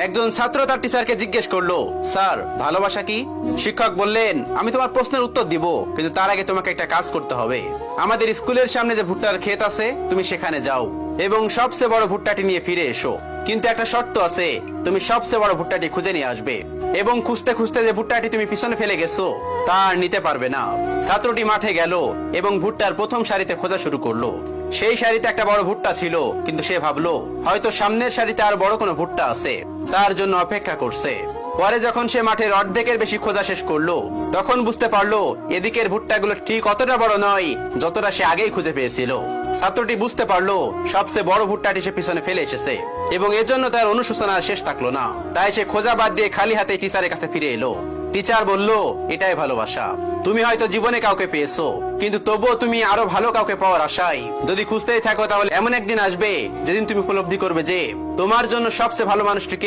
একজন ছাত্র তার টিচারকে জিজ্ঞেস করলো, স্যার ভালোবাসা কি? শিক্ষক বললেন, আমি তোমার প্রশ্নের উত্তর দিব, কিন্তু তার আগে তোমাকে একটা কাজ করতে হবে। আমাদের স্কুলের সামনে যে ভুট্টার ক্ষেত আছে, তুমি সেখানে যাও এবং সবচেয়ে বড় ভুট্টাটি নিয়ে ফিরে এসো। কিন্তু একটা শর্ত আছে, তুমি সবচেয়ে বড় ভুট্টাটি খুঁজে নিয়ে আসবে এবং খুঁজতে খুঁজতে যে ভুট্টাটি তুমি পিছনে ফেলে গেছো তা আর নিতে পারবে না। ছাত্রটি মাঠে গেল এবং ভুট্টার প্রথম সারিতে খোঁজা শুরু করলো। সেই সারিতে একটা বড় ভুট্টা ছিল, কিন্তু সে ভাবলো হয়তো সামনের সারিতে আর বড় কোনো ভুট্টা আছে, তার জন্য অপেক্ষা করছে। পরে যখন সে মাঠের অর্ধেকের বেশি খোঁজা শেষ করলো, তখন বুঝতে পারলো এদিকের ভুট্টাগুলো ঠিক অতটা বড় নয় যতটা সে আগেই খুঁজে পেয়েছিল। ছাত্রটি বুঝতে পারলো সবচেয়ে বড় ভুট্টাটি সে পিছনে ফেলে এসেছে এবং এজন্য তার অনুশোচনা শেষ থাকলো না। তাই সে খোঁজা বাদ দিয়ে খালি হাতে টিচারের কাছে ফিরে এলো। টিচার বলল, এটাই ভালোবাসা। তুমি হয়তো জীবনে কাউকে পেয়েছো, কিন্তু তবুও তুমি আরো ভালো কাউকে পাওয়ার আশায় যদি খুঁজতেই থাকো, তাহলে এমন একদিন আসবে যেদিন তুমি উপলব্ধি করবে যে তোমার জন্য সবচেয়ে ভালো মানুষটিকে